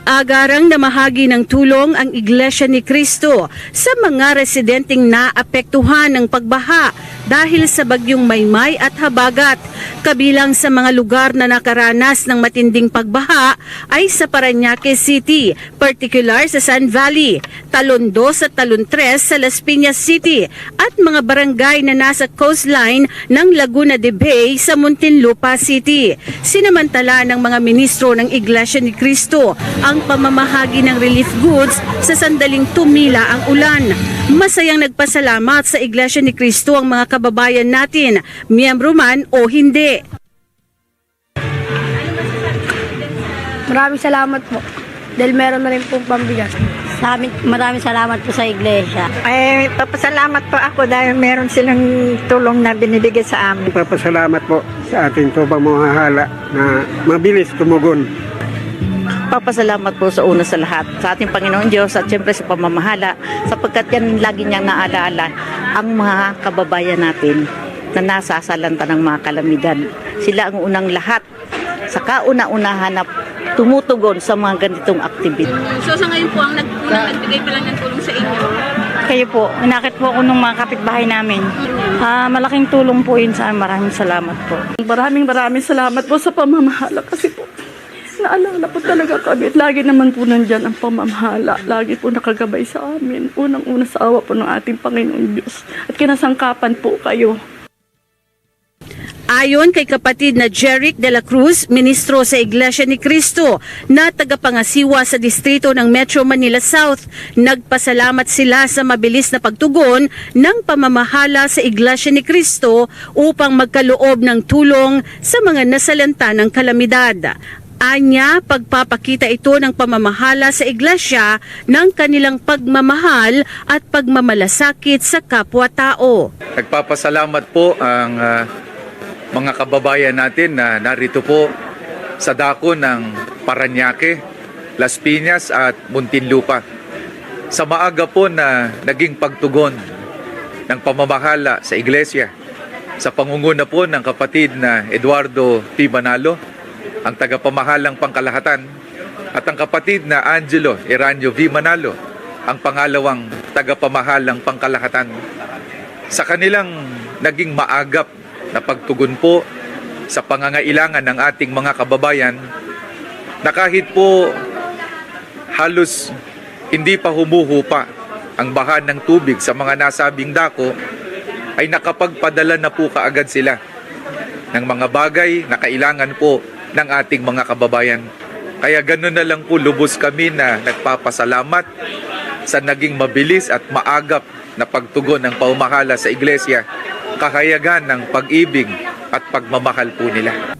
Agarang namahagi ng tulong ang Iglesia ni Cristo sa mga residenteng naapektuhan ng pagbaha dahil sa bagyong Maymay at Habagat. Kabilang sa mga lugar na nakaranas ng matinding pagbaha ay sa Parañaque City, particular sa San Valley, Talon 2 at Talon 3 sa Las Piñas City at mga barangay na nasa coastline ng Laguna de Bay sa Muntinlupa City. Sinamantala ng mga ministro ng Iglesia ni Cristo ang pamamahagi ng relief goods sa sandaling tumila ang ulan. Masayang nagpasalamat sa Iglesia ni Cristo ang mga kababayan natin, miyembro man o hindi. Maraming salamat po dahil meron na rin pong pambigas. Maraming salamat po sa iglesia. Ay, papasalamat po ako dahil meron silang tulong na binibigay sa amin. Papasalamat po sa ating pamamahala na mabilis tumugon. Papasalamat po sa una sa lahat, sa ating Panginoon Diyos at siyempre sa pamamahala sapagkat yan lagi niyang naalaala ang mga kababayan natin na nasasalanta ng mga kalamidad. Sila ang unang lahat sa kauna-unahan na tumutugon sa mga ganitong activity. So sa ngayon po, ang nagbigay pa lang ng tulong sa inyo? Kayo po, inakit po ako ng mga kapitbahay namin. Malaking tulong po yun sa amin. Maraming salamat po. Maraming salamat po sa pamamahala kasi po naalala po talaga kami. Lagi naman po nandyan ang pamamahala. Lagi po nakagabay sa amin. Unang-una sa awa po ng ating Panginoon Diyos. At kinasangkapan po kayo. Ayon kay kapatid na Jeric de la Cruz, ministro sa Iglesia ni Cristo na tagapangasiwa sa distrito ng Metro Manila South, nagpasalamat sila sa mabilis na pagtugon ng pamamahala sa Iglesia ni Cristo upang magkaloob ng tulong sa mga nasalanta ng kalamidad. Anya, pagpapakita ito ng pamamahala sa iglesia ng kanilang pagmamahal at pagmamalasakit sa kapwa-tao. Nagpapasalamat po ang mga kababayan natin na narito po sa dako ng Parañaque, Las Piñas at Muntinlupa. Sa maaga po na naging pagtugon ng pamamahala sa iglesia, sa pangunguna po ng kapatid na Eduardo P. Manalo, ang tagapamahalang pangkalahatan, at ang kapatid na Angelo Eranio V. Manalo, ang pangalawang tagapamahalang pangkalahatan. Sa kanilang naging maagap na pagtugon po sa pangangailangan ng ating mga kababayan, na kahit po halos hindi pa humuhupa ang baha ng tubig sa mga nasabing dako, ay nakapagpadala na po kaagad sila ng mga bagay na kailangan po ng ating mga kababayan. Kaya gano'n na lang po lubos kami na nagpapasalamat sa naging mabilis at maagap na pagtugon ng pamamahala sa iglesia, kahayagan ng pag-ibig at pagmamahal po nila.